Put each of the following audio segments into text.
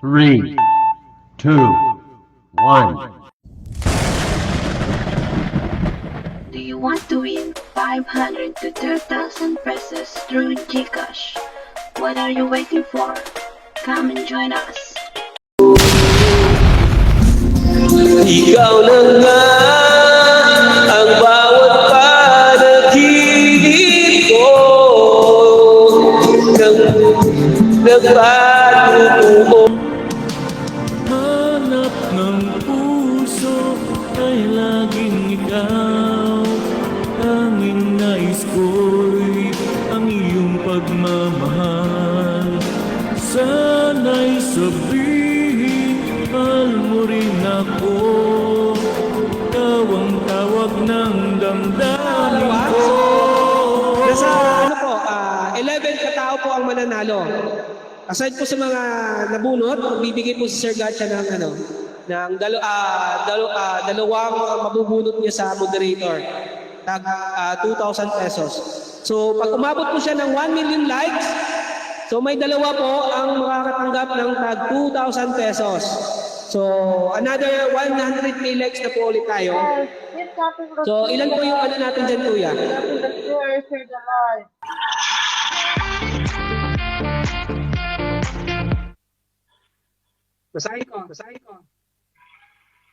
3, 2, 1. Do you want to win 500 to 2,000 pesos through GCash? What are you waiting for? Come and join us. Ikaw na nga ang bawat panaginip ko nang nagpatutuo. Hanap ng puso ay laging ikaw. Tanging nais ko'y ang iyong pagmamahal. Sana'y sabihin, mahal mo rin ako. Ikaw ang tawag ng damdamin ko. Nasa 11 katao po ang mananalo. Aside po sa mga nabunot, bibigay po si Sir Gatcha ng dalawang mabubunot niya sa moderator. Tag 2,000 pesos. So pag umabot po siya ng 1 million likes, so may dalawa po ang makakatanggap ng tag 2,000 pesos. So another 100k likes na po ulit tayo. So ilan po yung ano natin dyan, kuya? Basahin ko.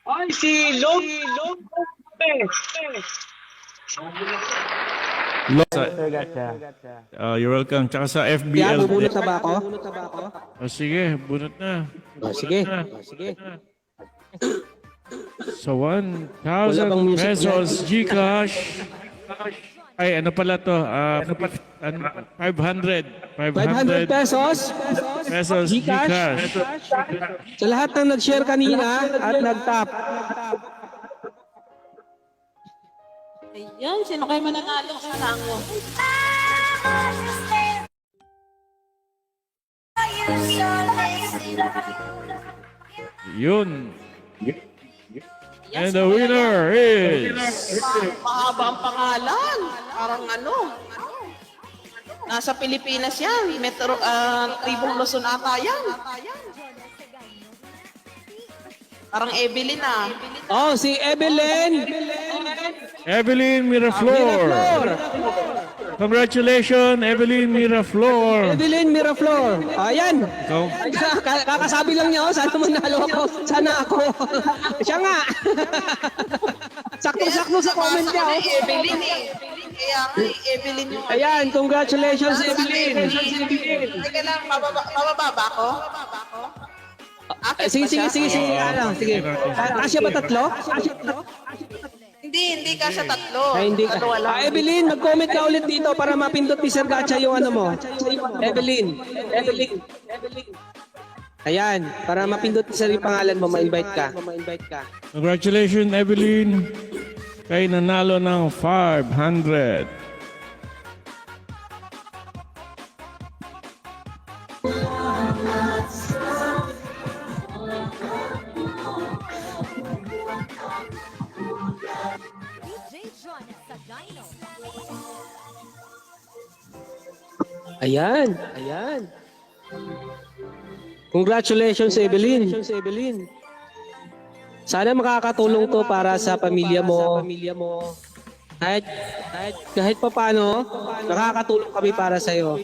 Ay, si Log. You're welcome. Tsaka sa Kaya FBL. bubunot na ba ako? Sige, bunot na. Sige. So, Wala 1,000 bang music pesos GCash. Ay, ano pala to? 500. 500 pesos. pesos GCash. GCash. Sa lahat ng nag-share kanina at nag-tap. Ayan, sino kayo mananalo? Sana ako. Yun. And the winner is... Mahaba ang pangalan. Parang ano. Nasa Pilipinas yan. Metro, Tribong Luzon ata yan. Parang Evelyn ah. Oh, si Evelyn. Evelyn Miraflor. Congratulations, Evelyn Miraflor. Evelyn Miraflor. Ayan. Ikaw? Kakasabi lang niya, sana manalo ako. Sana ako. Siya nga. Sakto-sakto sa comment niya. Nabasa ko na Evelyn eh. Kaya nga Evelyn yung... Ayan, congratulations Evelyn. Teka lang, mababa ba ako? Akit Sige. ba siya? Sige. Kasya ba tatlo? Hindi ka sa tatlo. Ay, hindi ka. Dalawa lang. Evelyn, mag-comment ka ulit dito para mapindot ni Sir Gatcha yung ano mo. Evelyn. Ayan, para mapindot ni Sir yung pangalan mo, ma-invite ka. Congratulations, Evelyn. Kay nanalo ng 500. Ayan. Congratulations, Evelyn. Sana makakatulong to para sa pamilya mo. Kahit pa paano, nakakatulong kami para sa iyo.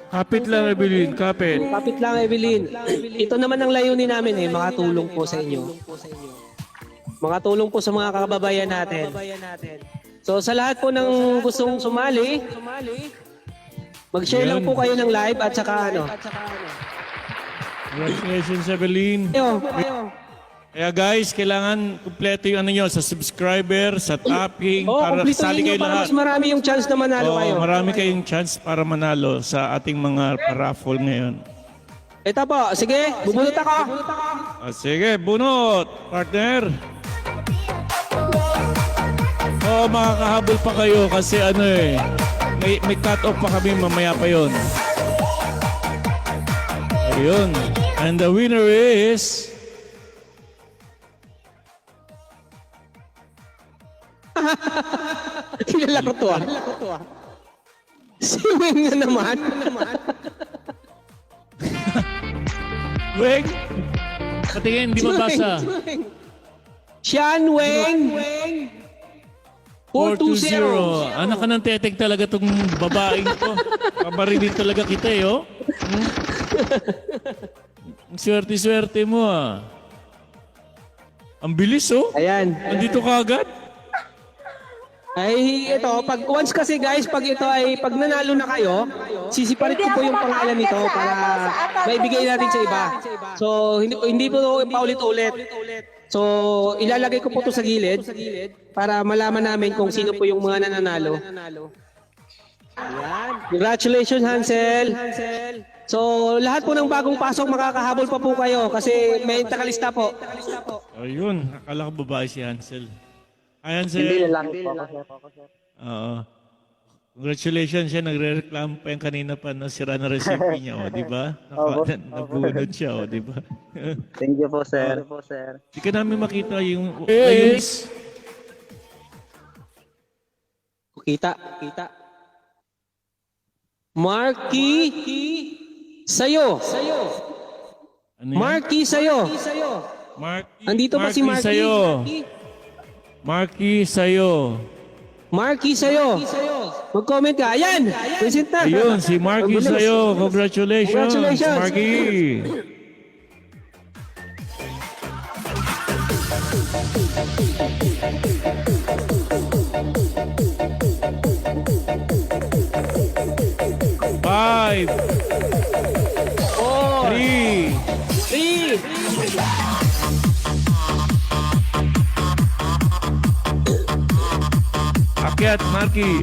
Kapit lang, Evelyn. Kapit. Kapit lang, Evelyn. Ito naman ang layunin namin makatulong po sa inyo. Makatulong po sa mga kababayan natin. So sa lahat po ng gustong sumali, mag-share lang po kayo ng live at saka ano. Congratulations, Evelyn. Kaya guys, kailangan kumpleto yung ano nyo sa subscriber, sa tapping, para kumpletuhin sali nyo kayo para lahat. mas marami yung chance na manalo kayo. Marami kayong chance para manalo sa ating mga raffle ngayon. Ito po, sige, bubunot ako. Sige, bunot, partner. Makakahabol pa kayo kasi ano may cut-off pa kami mamaya pa yon. Ayun. And the winner is... Kilala ko to Si Weng na naman. Weng! Patingin, hindi mabasa. Sean Weng. 420. 420. Anak ka ng teteng talaga tong babaeng to. Kabarilin talaga kita eh, oh. Ang swerte-swerte mo, ah. Ang bilis, oh. Ayan. Andito ka agad. Ay, ito, pag once kasi guys, pag ito ay, pag nanalo na kayo, sisiparit ko po yung pangalan nito para maibigay natin sa iba. So, hindi po paulit-ulit. So, ilalagay ko po to sa gilid para malaman namin kung sino po yung mga nananalo. Congratulations, Hansel. So, lahat po ng bagong pasok makakahabol pa po kayo kasi may takalista po. Ayun, akala ko babae si Hansel. Hi, Hansel. Hindi lalaki po ako, sir. Oo. Congratulations siya, nagre-reklamo pa yung kanina pa na sira na recipe niya, o, di ba? Nabunod siya, o, di ba? Thank you po, sir. Di ka namin makita yung... Ayun. Kita. Marky, sa'yo. Ano yan? Marky, sa'yo. Marky. Andito ba si Marky? Sa'yo. Marky, sa'yo. Marky, sa'yo. Mag-comment ka. Ayan! Present na. Ayun, si Marky Ang bilis. sa'yo. Congratulations, Congratulations. Marky. Five, Four, three, three. akyat, Marky.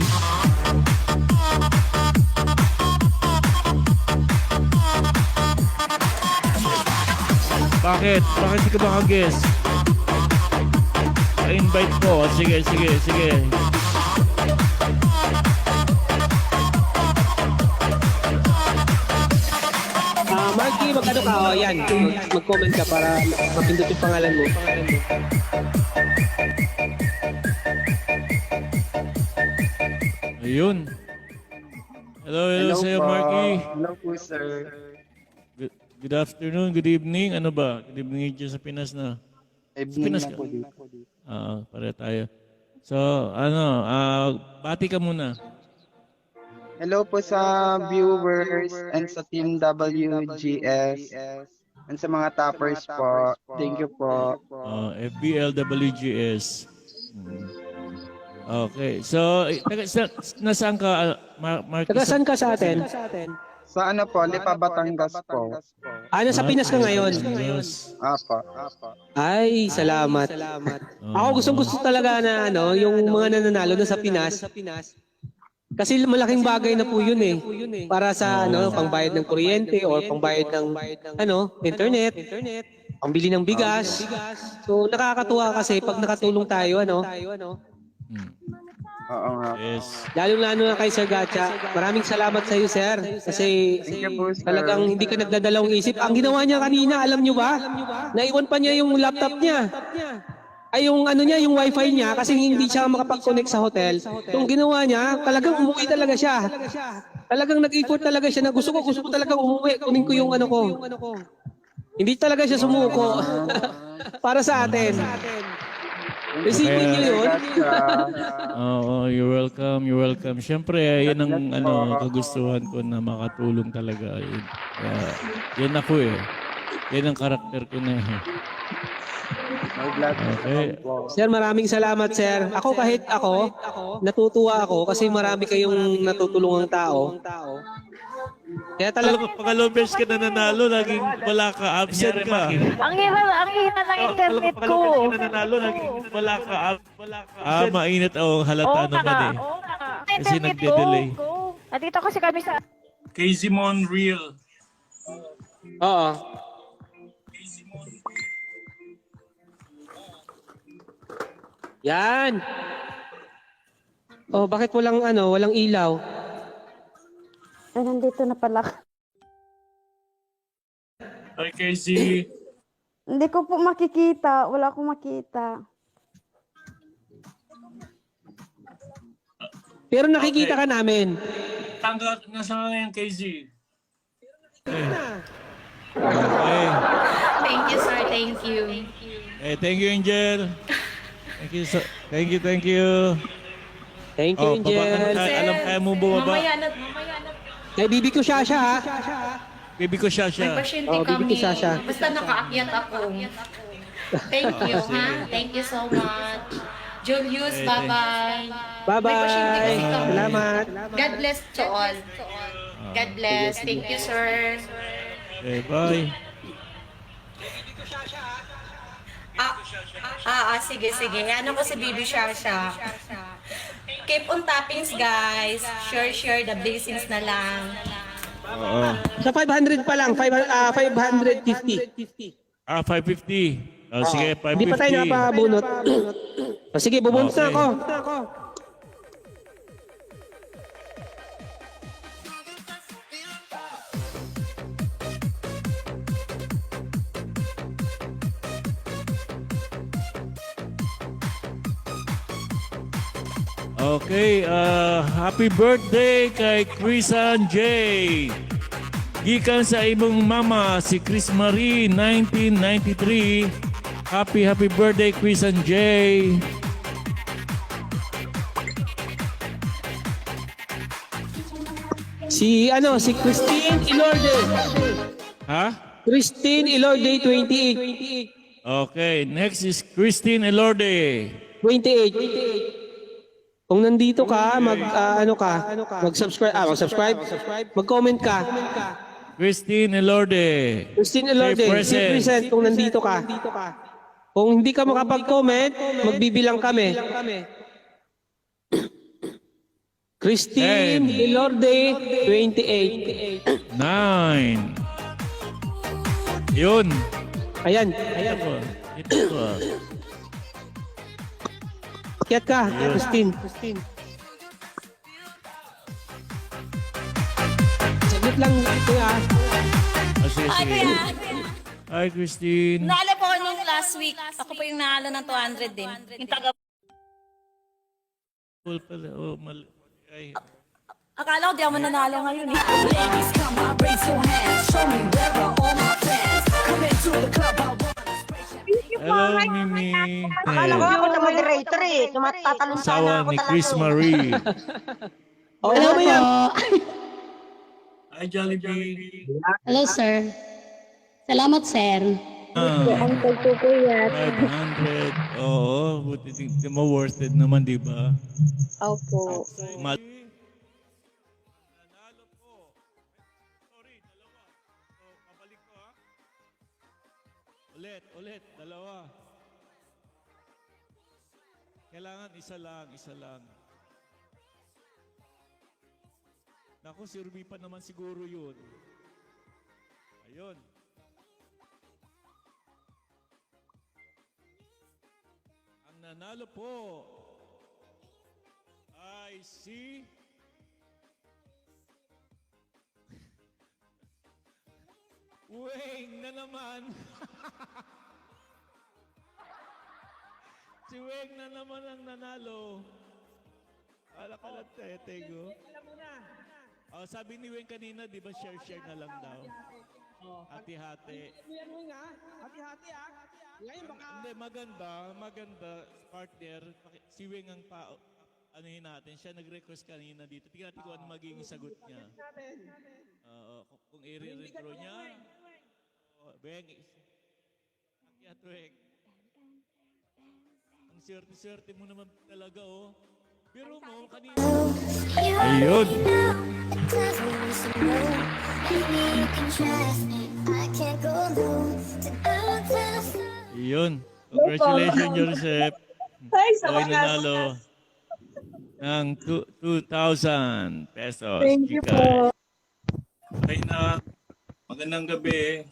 Bakit? Bakit di ka makaguess? Pa-invite ko. Sige. Marky, mag-ano ka? O, yan. Mag-comment ka para mapindot yung pangalan mo. Ayun. Hello sa'yo, Marky. Hello po, sir. Good afternoon, good evening. Ano ba? Good evening dyan sa Pinas na. Evening Pinas na ka? po dito. Pare tayo. So, bati ka muna. Hello po sa viewers and sa Team WGS and sa mga toppers po. Thank you po. FBLWGS. Okay. So, nasaan ka, Marky? Taga-saan ka sa atin? Sa ano po, Lipa, Batangas po. Nasa Pinas ka ngayon? Apa. Ay, salamat. Ako gustong-gusto talaga na yung mga nananalo na sa Pinas. Kasi malaking bagay na po yun eh. Para sa pangbayad ng kuryente or pangbayad ng internet, pangbili ng bigas. So nakakatuwa kasi pag nakatulong tayo Oo nga. Yes. Lalo na kay Sir Gacha. Maraming salamat sa iyo, sir. Kasi talagang hindi ka nagdadalawang isip. Ang ginawa niya kanina, alam niyo ba? Naiwan pa niya yung laptop niya. Ay yung yung wifi niya kasi hindi siya makapag-connect sa hotel. Yung ginawa niya, talagang umuwi talaga siya. Talagang nag-effort talaga siya na gusto ko talaga umuwi. Kunin ko yung ko. Hindi talaga siya sumuko. Para sa atin. Isipin niyo yun. You're welcome. Siyempre, yan ang kagustuhan ko na makatulong talaga. Yan ako eh. Yan ang karakter ko na eh. Okay. Sir, maraming salamat, sir. Kahit ako, natutuwa ako kasi marami kayong natutulungang tao. Kaya talaga, Pangalawang beses ka na nanalo, laging wala ka, absent ka. Ang hina ng internet ko. Pangalawang beses ka na nanalo, laging wala ka, absent. Mainit halata naman eh. Kasi Internet nagde-delay. ko. Nandito kasi kami sa... Kay Simon Real. oo. Yan. Bakit walang ilaw? Ay, nandito na pala. Ay, Casey. Hindi ko po makikita. Wala akong makita. Pero nakikita ka namin. Nasaan ka ngayon, KZ? Okay. Thank you, sir. Thank you. Thank you, Angel. Thank you. Thank you. Thank you, Baba ka Angel. na. Alam kaya mo bumaba. Mamaya na. Kay bibi ko siya ha. Baby ko siya May siya. pasyente Oh, kami. bibigyan siya. Basta nakaakyat ako. Thank you, ha? Thank you so much. Julius, bye-bye. May pasyente Bye-bye. kasi kami. Salamat. God bless to all. God bless. Thank you, sir. Okay, bye. Sige. Ano ko si Bibi Shasha. Keep on toppings, guys. Share the blessings na lang. Oo. Sa 500 pa lang, 550. 550. Sige, 550. Hindi pa tayo napabunot. Sige, bubunot na Okay. ako. Okay, happy birthday kay Chrisan J. Gikan sa imong mama, si Chris Marie, 1993. Happy birthday, Chrisan J. Si Christine Ilorde. Ha? Christine Ilorde, 28. Okay, next is Christine Elorde. 28. Kung nandito ka, mag-subscribe, mag-comment ka. Christine Elorde. Christine Ilorde, Say present. present kung nandito ka. Kung hindi ka makapag-comment, magbibilang kami. Christine Ilorde, 28. 9. Yun. Ayan. Ito ba? Kiat ka, Christine. Saglit lang, kuya. Sige. Hi, Christine. Naala po ako nung last week. Ako po yung naala ng 200 din. Yung taga... Cool pala. Oh, mali. Ay. Akala ko di ako mananalo ngayon eh. Hello, Mimi. Akala ko ako na moderator eh. Tumatatalon sana Asawa ako ni talaga. Chris Marie. Hello, mo yan. Hi, Jollibee. Hello, sir. Salamat, sir. 500. Oo, buti tingnan mo worth it naman, di ba? Opo. Nanalo po. Sorry, dalawa. So, pabalik ko ha. Ulit, dalawa. Kailangan isa lang. Naku, si Ruby pa naman siguro yun. Ayun. Ang nanalo po ay si Weng na naman. Si Weng na naman ang nanalo. Ala tete go. Oh, sabi ni Weng kanina, di ba share na lang daw. Hati-hati. Hati-hati ah. Ngayon baka... Hindi, maganda, partner. Si Weng ang anuhin natin. Siya nag-request kanina dito. Tingnan natin kung ano magiging sagot niya. Kung i-retro niya. Weng. Akyat, Weng. Ang swerte-swerte mo naman talaga, oh. Pero mo, kanina. Ayun. Ayun. Congratulations, Joseph. Okay, nanalo ng 2,000 pesos. Thank you po. Okay na. Magandang gabi.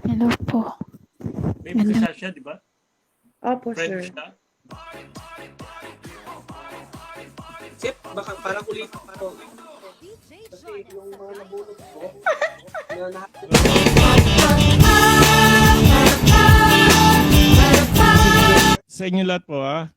Hello po. Baby ka siya, di ba? Opo, Friend siya. Sip, baka parang ulit ako. Kasi yung mga nabulog ko, na lahat. Sa inyo lahat po, ha?